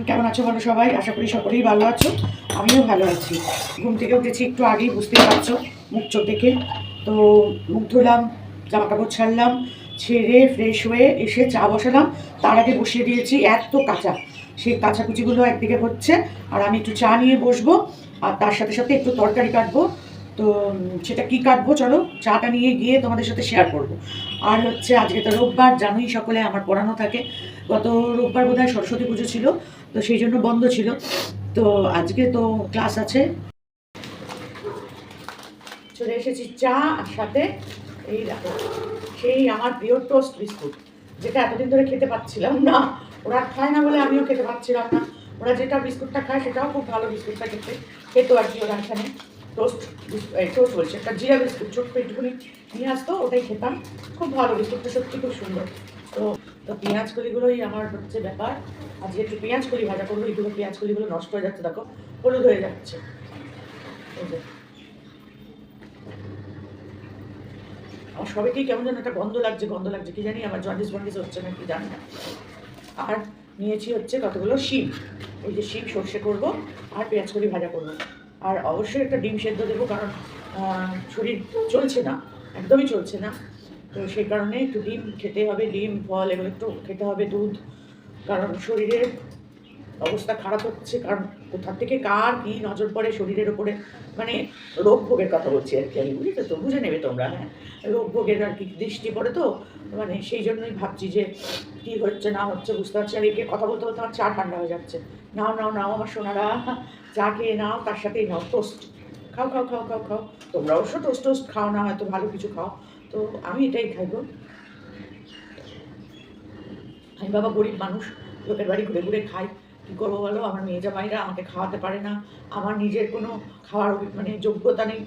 কেমন আছো বলো সবাই? আশা করি সকলেই ভালো আছো, আমিও ভালো আছি। ঘুম থেকে উঠেছি একটু আগেই, বুঝতে পারছো মুখ চোখ দেখে। তো মুখ ধুলাম, জামা কাপড় ছাড়লাম, ছেড়ে ফ্রেশ হয়ে এসে চা বসালাম। তার আগে বসিয়ে দিয়েছি এত কাঁচা, সেই কাঁচাকুচিগুলো একদিকে হচ্ছে, আর আমি একটু চা নিয়ে বসবো, আর তার সাথে সাথে একটু তরকারি কাটবো। তো সেটা কি কাটবো চলো চাটা নিয়ে গিয়ে তোমাদের সাথে শেয়ার করবো। আর হচ্ছে আজকে তো রোববার, জানোই সকলে আমার পড়ানো থাকে। গত রোববার বোধহয় সরস্বতী পুজো ছিল, তো সেই জন্য বন্ধ ছিল। তো আজকে তো ক্লাস আছে। চলে এসেছি চা আর সাথে এই দেখো সেই আমার প্রিয় টোস্ট বিস্কুট, যেটা এতদিন ধরে খেতে পাচ্ছিলাম না। ওরা খায় না বলে আমিও খেতে পাচ্ছিলাম না। ওরা যেটা বিস্কুটটা খায় সেটাও খুব ভালো বিস্কুটটা খেতো আর কি। ওরা এখানে টোস্ট টোস্ট বলছে, একটা জিরা বিস্কুট ছোট্ট একটুখানি নিয়ে আসতো, ওটাই খেতাম। খুব ভালো বিস্কুটটা, সত্যি খুব সুন্দর। তো তো পেঁয়াজ কলিগুলোই আমার হচ্ছে ব্যাপার। আজকে একটু পেঁয়াজ কলি ভাজা করবো। এইগুলো পেঁয়াজ কলিগুলো নষ্ট হয়ে যাচ্ছে, দেখো হলুদ হয়ে যাচ্ছে। আমার সবাইকেই কেমন যেন একটা গন্ধ লাগছে কি জানি, আমার জন্ডিস হচ্ছে না কি জানি না। আর নিয়েছি হচ্ছে কতগুলো শিম, এই যে শিম সর্ষে করব আর পেঁয়াজ কলি ভাজা করবো। আর অবশ্যই একটা ডিম সেদ্ধ দেবো, কারণ শরীর চলছে না, একদমই চলছে না। তো সেই কারণে একটু ডিম খেতে হবে, ডিম ফল এগুলো একটু খেতে হবে, দুধ। কারণ শরীরের অবস্থা খারাপ হচ্ছে, কারণ কোথা থেকে কার কী নজর পড়ে শরীরের ওপরে, মানে রোগ ভোগের কথা বলছি আর কি আমি, বুঝেছো তো, বুঝে নেবে তোমরা। হ্যাঁ, রোগ ভোগের আর কি দৃষ্টি পড়ে, তো মানে সেই জন্যই ভাবছি যে কী হচ্ছে না হচ্ছে বুঝতে পারছি। আর একে কথা বলতে বলতে আমার চা ঠান্ডা হয়ে যাচ্ছে। নাও নাও নাও আমার সোনারা, চা খেয়ে নাও, তার সাথেই নাও টোস্ট। খাও খাও খাও খাও খাও, তোমরা অবশ্য টোস্ট টোস্ট খাও না, হয়তো ভালো কিছু খাও, তো আমি এটাই খাইব। আমি বাবা গরিব মানুষ, লোকের বাড়ি ঘুরে ঘুরে খাই, কী করবো বলো? আমার মেয়ে জামাইরা আমাকে খাওয়াতে পারে না, আমার নিজের কোনো খাওয়ার মানে যোগ্যতা নেই,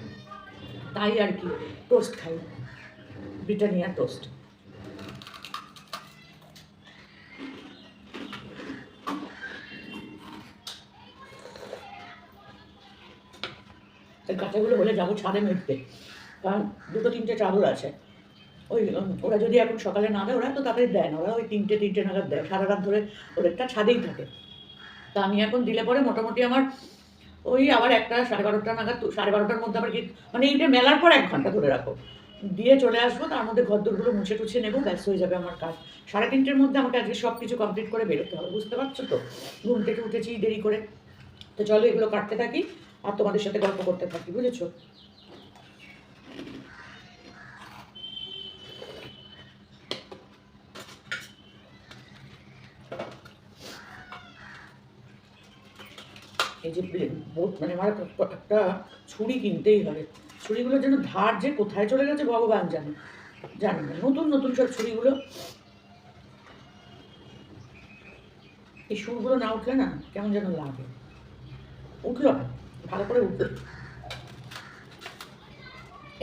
তাই আর কি টোস্ট খাই, ব্রিটানিয়া টোস্ট। এই কাঁচাগুলো হলে যাবো ছাদে মেঘতে, কারণ দুটো তিনটে চাদর আছে। ওই ওরা যদি এখন সকালে না দেয়, ওরা তো তাদের দেয় না, ওরা ওই তিনটে নাগাদ দেয়, সারা রাত ধরে ওদেরটা ছাদেই থাকে। তা আমি এখন দিলে পরে মোটামুটি আমার ওই আবার 1টা 12:30 নাগাদ, 12:30টার মধ্যে আবার কি, মানে এইটা মেলার পর 1 ঘন্টা ধরে রাখো, দিয়ে চলে আসবো। তার মধ্যে ঘরদোরগুলো মুছে টুছে নেবো, ব্যস্ত হয়ে যাবে আমার কাজ। 3:30টার মধ্যে আমাকে আজকে সব কিছু কমপ্লিট করে বেরোতে হবে, বুঝতে পারছো তো। ঘুম থেকে উঠেছি দেরি করে, তো চলো এগুলো কাটতে থাকি আর তোমাদের সাথে গল্প করতে থাকি, বুঝেছো। এই যে মানে আমার একটা ছুরি কিনতেই হবে। ছুরিগুলো যেন ধার যে কোথায় চলে গেছে ভগবান জানে, জানি না। নতুন নতুন সব ছুরিগুলো, এই সুরগুলো না উঠলে না কেমন যেন লাগে। উঠলো না, ভালো করে উঠলো,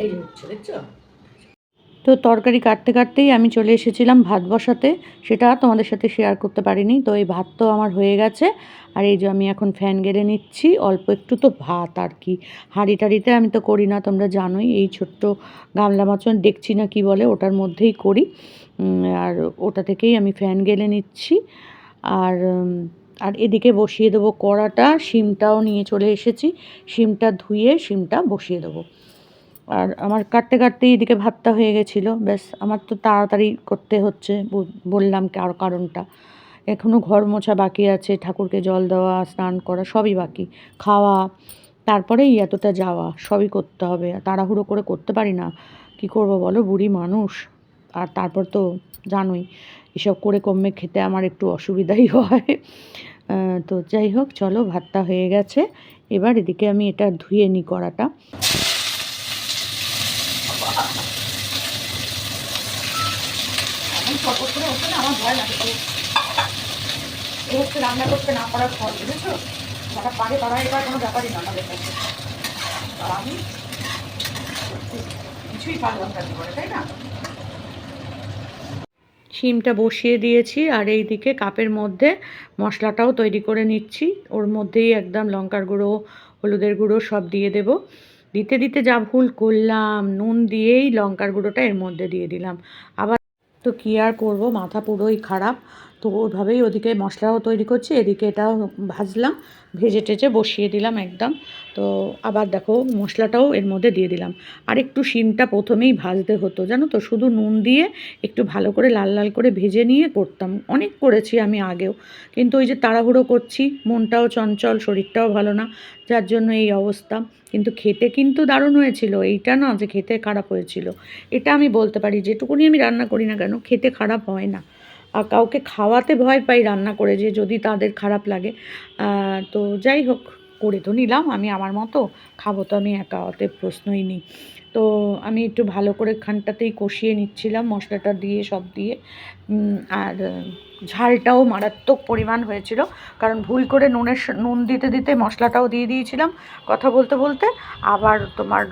এই যে উঠছে, দেখছো। তো তরকারি কাটতে কাটতেই আমি চলে এসেছিলাম ভাত বসাতে, সেটা তোমাদের সাথে শেয়ার করতে পারিনি। তো এই ভাত তো আমার হয়ে গেছে, আর এই যে আমি এখন ফ্যান গেড়ে নিচ্ছি, অল্প একটু তো ভাত আর কি। হাঁড়ি টাড়িতে আমি তো করি না, তোমরা জানোই, এই ছোট্ট গামলা মতন ডেকচি না কি বলে, ওটার মধ্যেই করি। আর ওটা থেকেই আমি ফ্যান গেলে নিচ্ছি। আর আর এদিকে বসিয়ে দেবো কড়াটা, শিমটাও নিয়ে চলে এসেছি, শিমটা ধুয়ে শিমটা বসিয়ে দেবো। আর আমার কাটতে কাটতেই এদিকে ভাতটা হয়ে গেছিলো, ব্যাস। আমার তো তাড়াতাড়ি করতে হচ্ছে, বললাম কারণটা। এখনও ঘর মোছা বাকি আছে, ঠাকুরকে জল দেওয়া, স্নান করা সবই বাকি, খাওয়া, তারপরে এতটা যাওয়া সবই করতে হবে। তাড়াহুড়ো করে করতে পারি না, কি করব বলো, বুড়ি মানুষ। আর তারপর তো জানোই, এসব করে কমে খেতে আমার একটু অসুবিধাই হয়। তো যাই হোক, চলো ভাতটা হয়ে গেছে, এবার এদিকে আমি এটা ধুয়ে নিই কড়াটা। ফটফট করে ওঠে না, আমার ভয় লাগে। এই হচ্ছে রান্না করতে না পারার ফল, বুঝেছো। যারা পারে তারা এবার কোনো ব্যাপারই না আমাদের কাছে, আর আমি কিছুই পারলাম না জীবনে, তাই না। শিমটা বসিয়ে দিয়েছি, আর এই দিকে কাপের মধ্যে মশলাটাও তৈরি করে নিচ্ছি। ওর মধ্যেই একদম লঙ্কার গুঁড়ো, হলুদের গুঁড়ো সব দিয়ে দেব। দিতে দিতে যা ভুল করলাম, নুন দিয়েই লঙ্কার গুঁড়োটা এর মধ্যে দিয়ে দিলাম আবার। তো কী আর করবো, মাথা পুরোই খারাপ। তো ওইভাবেই ওদিকে মশলাও তৈরি করছি, এদিকে এটাও ভাজলাম, ভেজে টেজে বসিয়ে দিলাম একদম। তো আবার দেখো মশলাটাও এর মধ্যে দিয়ে দিলাম। আর একটু শিমটা প্রথমেই ভাজতে হতো জানো তো, শুধু নুন দিয়ে একটু ভালো করে লাল লাল করে ভেজে নিয়ে করতাম, অনেক করেছি আমি আগেও, কিন্তু ওই যে তাড়াহুড়ো করছি, মনটাও চঞ্চল, শরীরটাও ভালো না, যার জন্য এই অবস্থা। কিন্তু খেতে কিন্তু দারুণ হয়েছিল, এইটা না যে খেতে খারাপ হয়েছিল, এটা আমি বলতে পারি। যেটুকুনি আমি রান্না করি না কেন, খেতে খারাপ হয় না। আর কাউকে খাওয়াতে ভয় পাই রান্না করে, যে যদি তাদের খারাপ লাগে। তো যাই হোক, করে তো নিলাম আমি আমার মতো, খাবো তো আমি একা, অতএব প্রশ্নই নেই। তো আমি একটু ভালো করে খানটাতেই কষিয়ে নিচ্ছিলাম মশলাটা দিয়ে, সব দিয়ে। আর ঝালটাও মারাত্মক পরিমাণ হয়েছিল, কারণ ভুল করে নুন দিতে দিতে মশলাটাও দিয়ে দিয়েছিলাম কথা বলতে বলতে। আবার তোমার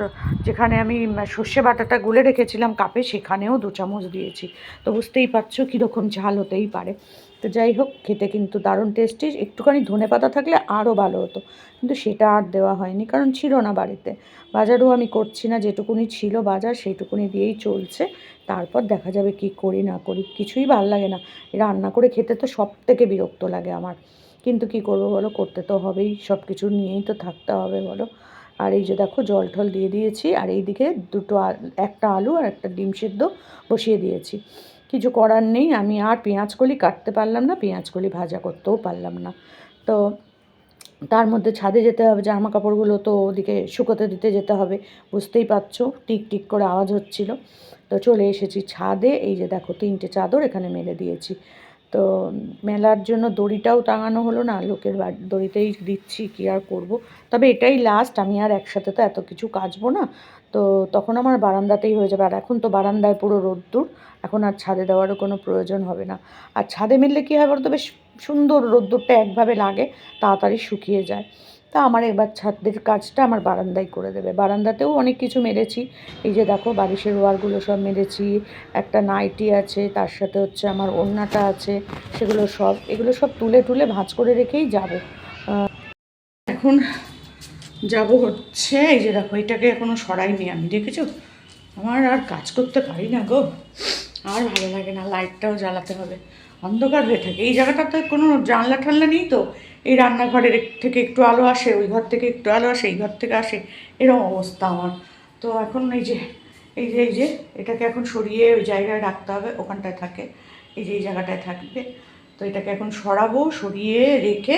যেখানে আমি সর্ষে বাটাটা গুলে রেখেছিলাম কাপে, সেখানেও 2 চামচ দিয়েছি। তো বুঝতেই পারছো কীরকম ঝাল হতেই পারে। তো যাই হোক, খেতে কিন্তু দারুণ টেস্টি। একটুখানি ধনেপাতা থাকলে আরও ভালো হতো, কিন্তু সেটা আর দেওয়া হয়নি, কারণ ছিল না বাড়িতে। বাজারও আমি করছি না, যেটুকুনি ছিল বাজার সেইটুকুনি দিয়েই চলছে। তারপর দেখা যাবে কি করি না করি, কিছুই ভাল লাগে না। রান্না করে খেতে তো সব থেকে বিরক্ত লাগে আমার, কিন্তু কি করব বলো, করতে তো হবেই, সব কিছু নিয়েই তো থাকতে হবে বলো। আর এই যে দেখো জল টল দিয়ে দিয়েছি, আর এইদিকে একটা আলু আর একটা ডিম সেদ্ধ বসিয়ে দিয়েছি। কিছু করার নেই, আমি আর পেঁয়াজকলি কাটতে পারলাম না, পেঁয়াজকলি ভাজা করতেও পারলাম না। তো তার মধ্যে ছাদে যেতে হবে, জামা কাপড়গুলো তো ওদিকে শুকোতে দিতে যেতে হবে, বুঝতেই পারছো টিক টিক করে আওয়াজ হচ্ছিল। তো চলে এসেছি ছাদে, এই যে দেখো 3টে চাদর এখানে মেলে দিয়েছি। তো মেলার জন্য দড়িটাও টাঙানো হলো না, লোকের দড়িতেই দিচ্ছি, কী আর করব। তবে এটাই লাস্ট, আমি আর একসাথে তো এত কিছু কাচবো না। তো তখন আমার বারান্দাতেই হয়ে যাবে, আর এখন তো বারান্দায় পুরো রোদ্দুর, এখন আর ছাদে দেওয়ারও কোনো প্রয়োজন হবে না। আর ছাদে মেললে কী হয় বলতো, বেশ সুন্দর রোদ্দুরটা একভাবে লাগে, তাড়াতাড়ি শুকিয়ে যায়। তা আমার এবার ছাদের কাজটা আমার বারান্দায় করে দেবে। বারান্দাতেও অনেক কিছু মেলেছি, এই যে দেখো বালিশের ওয়ারগুলো সব মেলেছি, একটা নাইটি আছে, তার সাথে হচ্ছে আমার ওড়নাটা আছে, এগুলো সব তুলে তুলে ভাঁজ করে রেখেই যাব। এখন যাব হচ্ছে, এই যে দেখো এটাকে এখনও সরাইনি আমি, দেখেছো? আমার আর কাজ করতে পারি না গো, আর ভালো লাগে না, লাইটটাও জ্বালাতে হবে, অন্ধকার হয়ে থাকে। এই জায়গাটাতে কোনো জানলা ঠান্লা নেই তো, এই রান্নাঘরের থেকে একটু আলো আসে, ওই ঘর থেকে একটু আলো আসে, এই ঘর থেকে আসে, এরকম অবস্থা আমার। তো এখন এই যে এটাকে এখন সরিয়ে ওই জায়গায় রাখতে হবে, ওখানটায় থাকে, এই জায়গাটায় থাকবে। তো এটাকে এখন সরাবো, সরিয়ে রেখে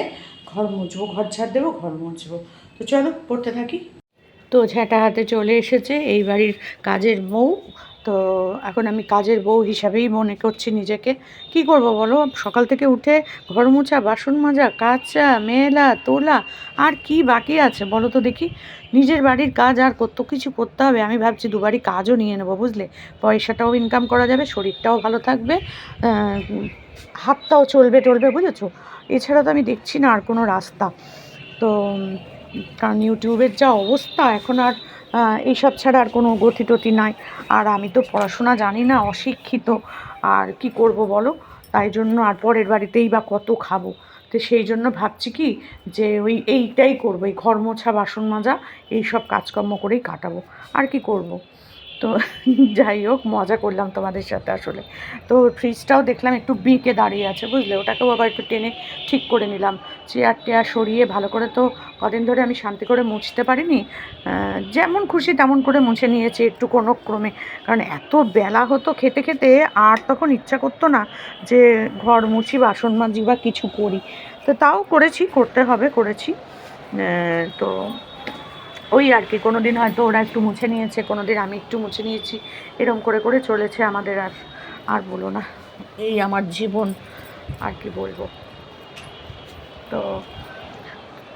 ঘর মুছবো, ঘর ঝাড় দেবো, ঘর মুছবো। তো চলো পড়তে থাকি। তো ঝ্যাঁটা হাতে চলে এসেছে এই বাড়ির কাজের বউ। তো এখন আমি কাজের বউ হিসাবেই মনে করছি নিজেকে। কি করব বলো, সকাল থেকে উঠে ঘর মোছা, বাসন মাজা, কাচা, মেলা, তোলা, আর কি বাকি আছে বলো তো দেখি। নিজের বাড়ির কাজ আর কত কিছু করতে হবে। আমি ভাবছি দুবারই কাজও নিয়ে নেবো, বুঝলে, পয়সাটাও ইনকাম করা যাবে, শরীরটাও ভালো থাকবে, হাতটাও চলবে টলবে, বুঝেছো? এছাড়া তো আমি দেখছি না আর কোনো রাস্তা। তো কারণ ইউটিউবের যা অবস্থা এখন, আর এইসব ছাড়া আর কোনো গতি টতি নাই। আর আমি তো পড়াশোনা জানি না, অশিক্ষিত, আর কি করব বলো। তাই জন্য আর পরের বাড়িতেই বা কত খাবো। তো সেই জন্য ভাবছি কি, যে এইটাই করবো, এই ঘর মোছা, বাসন মাজা, এইসব কাজকর্ম করেই কাটাবো, আর কি করব। তো যাই হোক, মজা করলাম তোমাদের সাথে আসলে। তো ফ্রিজটাও দেখলাম একটু বেঁকে দাঁড়িয়ে আছে, বুঝলে, ওটাকেও আবার একটু টেনে ঠিক করে নিলাম। চেয়ার টেয়ার সরিয়ে ভালো করে, তো কদিন ধরে আমি শান্তি করে মুছতে পারিনি, যেমন খুশি তেমন করে মুছে নিয়েছি একটু কোনো ক্রমে, কারণ এত বেলা হতো খেতে খেতে, আর তখন ইচ্ছা করতো না যে ঘর মুছি, বাসন মাজি বা কিছু করি। তো তাও করতে হবে, করেছি। তো ওই আর কি, কোনো দিন হয়তো ওরা একটু মুছে নিয়েছে, কোনো দিন আমি একটু মুছে নিয়েছি, এরম করে করে চলেছে আমাদের। আর বলো না, এই আমার জীবন, আর কি বলবো। তো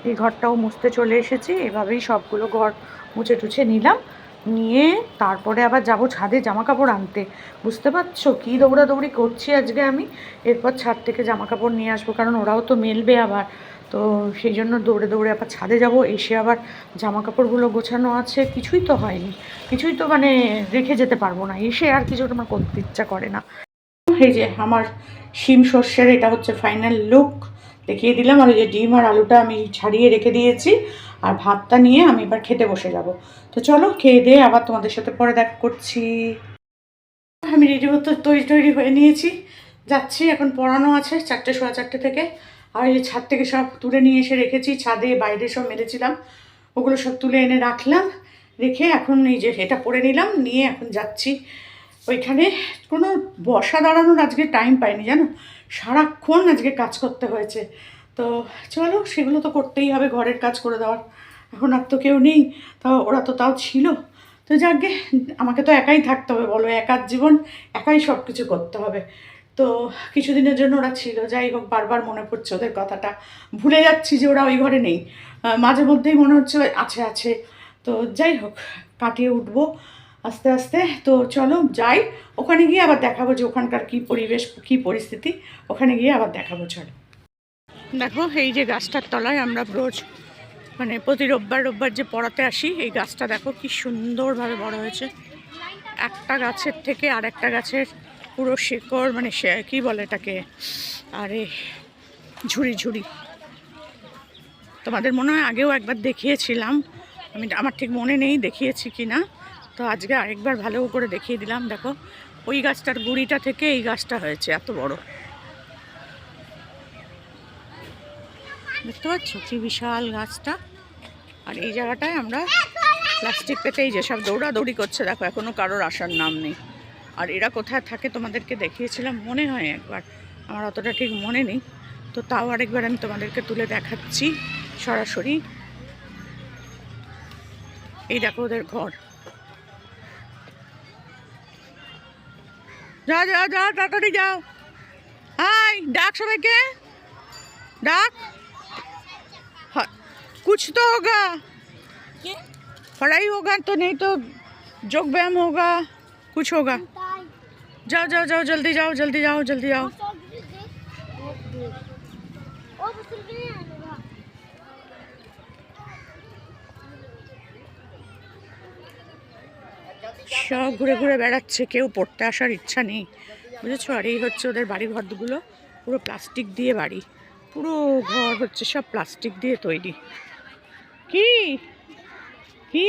এই ঘরটাও মুছতে চলে এসেছি, এভাবেই সবগুলো ঘর মুছে টুছে নিলাম, নিয়ে তারপরে আবার যাব ছাদে জামা কাপড় আনতে। বুঝতে পারছো কী দৌড়াদৌড়ি করছি আজকে আমি। এরপর ছাদ থেকে জামা কাপড় নিয়ে আসবো, কারণ ওরাও তো মেলবে আবার। তো সেই জন্য দৌড়ে দৌড়ে আবার ছাদে যাব, এসে আবার জামা কাপড়গুলো গোছানো আছে, কিছুই তো হয়নি, কিছুই তো মানে রেখে যেতে পারবো না, এসে আর কিছু আমার করতে ইচ্ছা করে না। এই যে আমার শিম সর্ষের এটা হচ্ছে ফাইনাল লুক, দেখিয়ে দিলাম। আর এই যে ডিম আর আলুটা আমি ছাড়িয়ে রেখে দিয়েছি, আর ভাতটা নিয়ে আমি এবার খেতে বসে যাব। তো চলো খেয়ে দিয়ে আবার তোমাদের সাথে পরে দেখা করছি। আমি রেডি তৈরি হয়ে নিয়েছি, যাচ্ছি, এখন পড়ানো আছে 4টে, 4:15 থেকে। আর এই ছাদ থেকে সব তুলে নিয়ে এসে রেখেছি, ছাদে বাইরে সব মেরেছিলাম, ওগুলো সব তুলে এনে রাখলাম। রেখে এখন এই যে এটা পরে নিলাম, নিয়ে এখন যাচ্ছি ওইখানে। কোনো বসা দাঁড়ানোর আজকে টাইম পাইনি জানো, সারাক্ষণ আজকে কাজ করতে হয়েছে। তো চলো, সেগুলো তো করতেই হবে, ঘরের কাজ করে দেওয়ার। এখন আর তো কেউ নেই, তাও ওরা তো তাও ছিল। তো যাকগে, আমাকে তো একাই থাকতে হবে বলো, একার জীবন, একাই সব কিছু করতে হবে। তো কিছুদিনের জন্য ওরা ছিল, যাই হোক বারবার মনে পড়ছে ওদের কথাটা, ভুলে যাচ্ছি যে ওরা ওই ঘরে নেই। মাঝে মধ্যেই মনে হচ্ছে আছে আছে। তো যাই হোক, কাটিয়ে উঠবো আস্তে আস্তে। তো চলো যাই, ওখানে গিয়ে আবার দেখাবো যে ওখানকার কী পরিবেশ, কী পরিস্থিতি, ওখানে গিয়ে আবার দেখাবো। চলো দেখো, এই যে গাছটার তলায় আমরা রোজ মানে প্রতি রোববার রোববার যে পড়াতে আসি, এই গাছটা দেখো কি সুন্দরভাবে বড় হয়েছে। একটা গাছের থেকে আর একটা গাছের পুরো শিকড়, মানে কী বলে এটাকে, আরে ঝুড়ি ঝুড়ি। তোমাদের মনে হয় আগেও একবার দেখিয়েছিলাম, আমার ঠিক মনে নেই দেখিয়েছি কি না। তো আজকে আরেকবার ভালো করে দেখিয়ে দিলাম। দেখো, ওই গাছটার গুঁড়িটা থেকে এই গাছটা হয়েছে এত বড়, দেখতে পাচ্ছ কি বিশাল গাছটা। আর এই জায়গাটায় আমরা প্লাস্টিক পেতেই যে সব দৌড়াদৌড়ি করছে, দেখো এখনও কারোর আসার নাম নেই। আর এরা কোথায় থাকে তোমাদেরকে দেখিয়েছিলাম মনে হয় একবার, আমার অতটা ঠিক মনে নেই। তো তাও আরেকবার আমি তোমাদেরকে তুলে দেখাচ্ছি সরাসরি। এই দেখো ওদের ঘর। যা যা যা, তাড়াতাড়ি যাও। হাই, ডাক সবাইকে, ডাক। कुछ तो होगा, पढ़ाई होगा तो नहीं तो योग व्यायाम होगा, कुछ होगा। जाओ जाओ जाओ, जल्दी जाओ, जल्दी जाओ, जल्दी जाओ। সব ঘুরে ঘুরে বেড়াচ্ছে, কেউ পড়তে আসার ইচ্ছা নেই, বুঝেছো। আর এই হচ্ছে ওদের বাড়ি ঘরগুলো, পুরো প্লাস্টিক দিয়ে বাড়ি, পুরো ঘর হচ্ছে সব প্লাস্টিক দিয়ে তৈরি। কি কি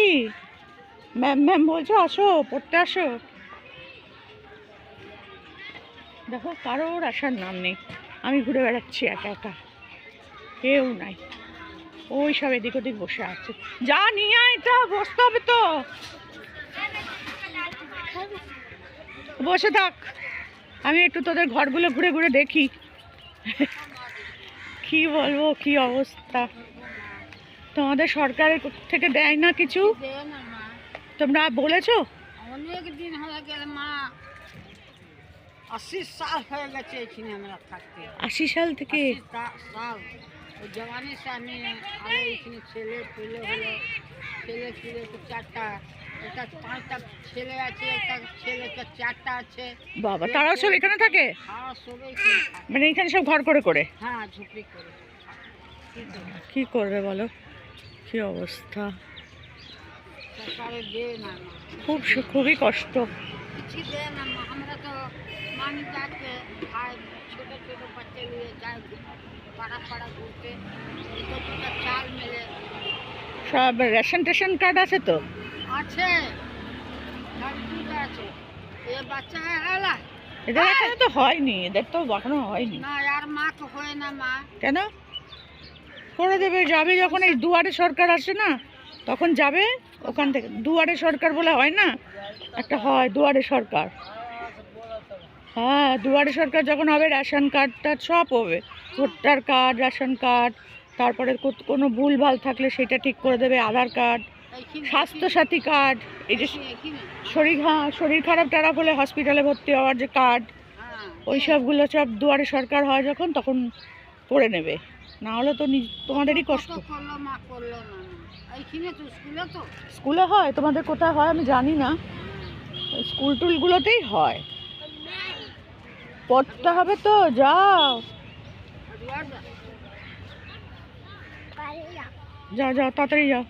ম্যাম ম্যাম বলছো, আসো পড়তে আসো। দেখো কারোর আসার নাম নেই, আমি ঘুরে বেড়াচ্ছি একা একা, কেউ নাই। ওই সব এদিক ওদিক বসে আছে, যা নিয়ে আয়, এটা বসতে হবে তো, বসে থাক। আমি একটু তোদের ঘরগুলো ঘুরে ঘুরে দেখি। কি বলবো, কি অবস্থা। তোমাদের সরকারের থেকে দেয় না কিছু, তোমরা বলেছো? অনেক দিন হয়ে গেল মা, 80 সাল হয়ে গেছে এখানে আমরা থাকতে। 80 সাল থেকে? 80 সাল। ওই জওয়ানির সামনে আরো এখানে ছেলে পেলে হলো, ছেলে পেলে তো 4টা, একটা 5টা ছেলে আছে, একটা ছেলে তো 4টা আছে। বাবা, তারাও সব এখানে থাকে? হ্যাঁ, সবাই এখানে থাকে। মানে এখানে সব ঘর করে করে? হ্যাঁ, ঝুপড়ি করে। কি করবে বলো, কি অবস্থা। সরকারে দেয় না মা, খুবই কষ্ট। কিছু দেয় না মা। আমরা তো মানি যাচ্ছে, আর ছোট ছোট বাচ্চাগুলো যায় পাড়া পাড়া ঘুরতে, দুটো দুটো চাল মেলে। সব রেশন টেশন কার্ড আছে তো? আছে, দুটো আছে। এ বাচ্চা হলা এদের এখনো তো হয়নি, এদের তো এখনো হয়নি। না, আর মা তো হয় না মা। কেন? করে দেবে, যাবে যখন এই দুয়ারে সরকার আসে না, তখন যাবে ওখান থেকে। দুয়ারে সরকার বলে হয় না, একটা হয় দুয়ারে সরকার। হ্যাঁ, দুয়ারে সরকার যখন হবে, রেশন কার্ডটা সব হবে, ভোটার কার্ড, রেশন কার্ড, তারপরে কোনো ভুল ভাল থাকলে সেটা ঠিক করে দেবে, আধার কার্ড, স্বাস্থ্যসাথী কার্ড, এই যে শরীর খারাপ টারাপ হলে হসপিটালে ভর্তি হওয়ার যে কার্ড, ওই সবগুলো সব দুয়ারে সরকার হয় যখন, তখন করে নেবে, না হলে তো তোমাদেরই কষ্ট। স্কুলে হয়? তোমাদের কোথায় হয় আমি জানি না, স্কুল টুলগুলোতেই হয়। পড়তে হবে তো, যাও যাও যাও, তাড়াতাড়ি যাও।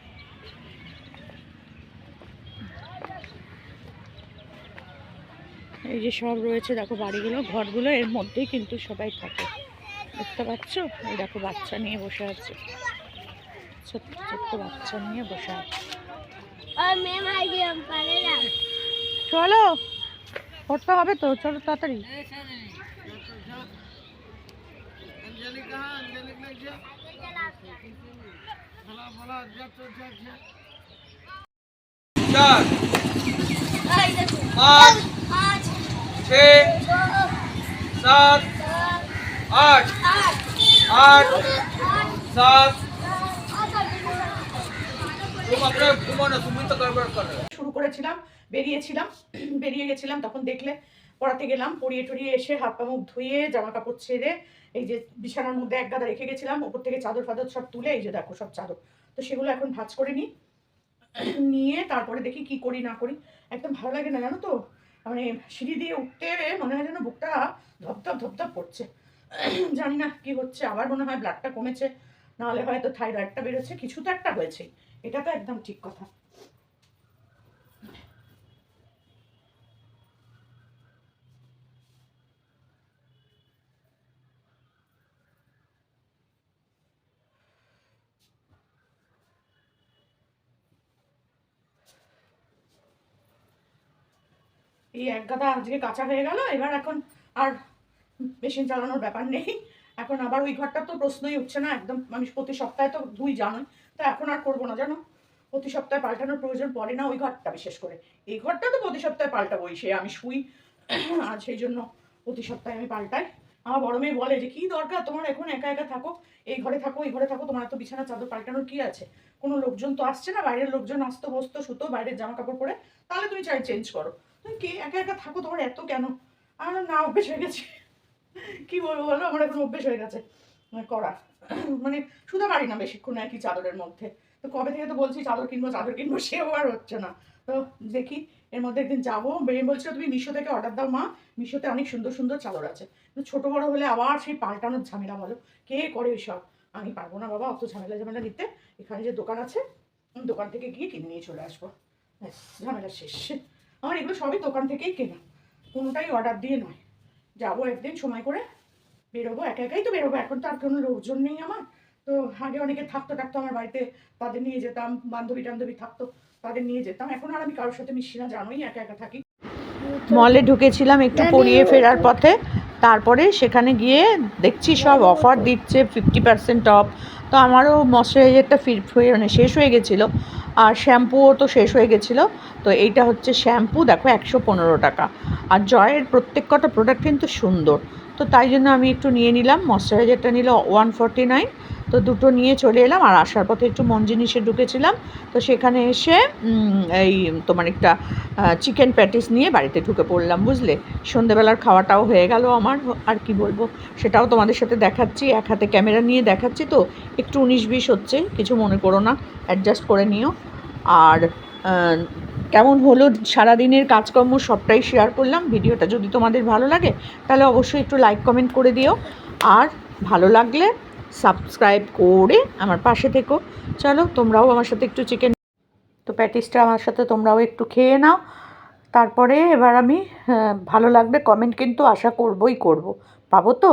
এই যে সব রয়েছে দেখো বাড়িগুলো, ঘরগুলো, এর মধ্যেই কিন্তু সবাই থাকে, দেখতে পাচ্ছ। এই দেখো বাচ্চা নিয়ে বসে আছে, ছোট্ট ছোট্ট বাচ্চা নিয়ে বসে আছে। চলো পড়তে হবে তো, চলো তাড়াতাড়ি। चार पाँच छः सात आठ आठ सात तुम अपने घूमो ना, तुम ही तो गड़बड़ कर रहे हो। শুরু করেছিলাম, বেরিয়ে গেছিলাম, তখন দেখলে পড়াতে গেলাম, পড়িয়ে টড়িয়ে এসে হাত পা মুখ ধুয়ে জামা কাপড় ছেড়ে এই যে বিছানার মধ্যে এক গাদা রেখে গেছিলাম, ওপর থেকে চাদর ফাদর সব তুলে এই যে দেখো সব চাদর, তো সেগুলো এখন ভাঁজ করে নিই, নিয়ে তারপরে দেখি কি করি না করি। একদম ভালো লাগে না জানো তো, মানে সিঁড়ি দিয়ে উঠতে মনে হয় যেন বুকটা ধপধপ ধপধপ করছে, জানি না কি হচ্ছে, আবার মনে হয় ব্লাডটা কমেছে, নাহলে হয়তো থাইরয়েডটা বেরোচ্ছে, কিছু তো একটা হয়েছে, এটা তো একদম ঠিক কথা। এই এক গাদা আজকে কাঁচা হয়ে গেল, এবার এখন আর মেশিন চালানোর ব্যাপার নেই, এখন আবার ওই ঘরটা তো প্রশ্নই উঠছে না, একদম আমি প্রতি সপ্তাহে তো ধুই জানোই, তো এখন আর করবো না জানো, প্রতি সপ্তাহে পাল্টানোর প্রয়োজন পড়ে না ওই ঘরটা, বিশেষ করে এই ঘরটা তো প্রতি সপ্তাহে পাল্টাবোই, সে আমি শুই আর সেই জন্য প্রতি সপ্তাহে আমি পাল্টাই। আমার বড় মেয়ে বলে যে কি দরকার তোমার এখন একা একা থাকো, এই ঘরে থাকো এই ঘরে থাকো, তোমার তো বিছানা চাদর পাল্টানোর কি আছে, কোনো লোকজন তো আসছে না, বাইরের লোকজন আসতো বসতো শুতো বাইরের জামা কাপড় পরে, তাহলে তুমি চাই চেঞ্জ করো, তুমি কে একা একা থাকো তোমার এত কেন, আমার না অভ্যেস হয়ে গেছে, কি বলবো বলো, আমার এখন অভ্যেস হয়ে গেছে করা, মানে শুতে পারি না বেশিক্ষণ একই চাদরের মধ্যে, তো কবে থেকে তো বলছি চাদর কিনবো সেও আর হচ্ছে না, তো দেখি এর মধ্যে একদিন যাবো, মেয়ে বলছিল তুমি মিশো থেকে অর্ডার দাও মা, মিশোতে অনেক সুন্দর সুন্দর চাদর আছে, কিন্তু ছোটো বড়ো হলে আবার সেই পাল্টানোর ঝামেলা, বলো কে করে ওইসব, আমি পারবো না বাবা অত ঝামেলা নিতে, এখানে যে দোকান আছে দোকান থেকে গিয়ে কিনে নিয়ে চলে আসবো, ব্যাস ঝামেলা শেষ, আমার এগুলো সবই দোকান থেকেই কেনা, কোনোটাই অর্ডার দিয়ে নয়, যাবো একদিন সময় করে বেরোবো, একা একাই তো বেরোবো, এখন তো আর কোনো লোকজন নেই আমার, তো আগে অনেকে থাকতো আমার বাড়িতে, তাদের নিয়ে যেতাম, বান্ধবী টান্ধবী থাকতো তাদের নিয়ে যেতাম, এখন আর আমি কারোর সাথে মিশি না জানোই, একা একা থাকি। মলে ঢুকেছিলাম একটু পরিয়ে ফেরার পথে, তারপরে সেখানে গিয়ে দেখছি সব অফার দিচ্ছে 50% অফ, তো আমারও ময়শ্চারাইজারটা শেষ হয়ে গেছিলো, আর শ্যাম্পুও তো শেষ হয়ে গেছিলো, তো এইটা হচ্ছে শ্যাম্পু দেখো 115 টাকা, আর জয়ের প্রত্যেক কটা প্রোডাক্ট কিন্তু সুন্দর, তো তাই জন্য আমি একটু নিয়ে নিলাম, ময়শ্চারাইজারটা নিল 149, তো দুটো নিয়ে চলে এলাম, আর আসার পথে একটু মন জিনিসে ঢুকেছিলাম, তো সেখানে এসে এই তোমার একটা চিকেন প্যাটিস নিয়ে বাড়িতে ঢুকে পড়লাম, বুঝলে সন্ধেবেলার খাওয়াটাও হয়ে গেল আমার, আর কি বলবো সেটাও তোমাদের সাথে দেখাচ্ছি, এক হাতে ক্যামেরা নিয়ে দেখাচ্ছি, তো একটু 19-20 হচ্ছে, কিছু মনে করো না, অ্যাডজাস্ট করে নিও। আর কেমন হলো সারাদিনের কাজকর্ম সবটাই শেয়ার করলাম, ভিডিওটা যদি তোমাদের ভালো লাগে তাহলে অবশ্যই একটু লাইক কমেন্ট করে দিও, আর ভালো লাগলে সাবস্ক্রাইব করে আমার পাশে থেকো। চলো তোমরাও আমার সাথে একটু চিকেন, তো প্যাটিসটা আমার সাথে তোমরাও একটু খেয়ে নাও, তারপরে এবার আমি ভালো লাগবে কমেন্ট কিন্তু আশা করবই করব, পাবো তো।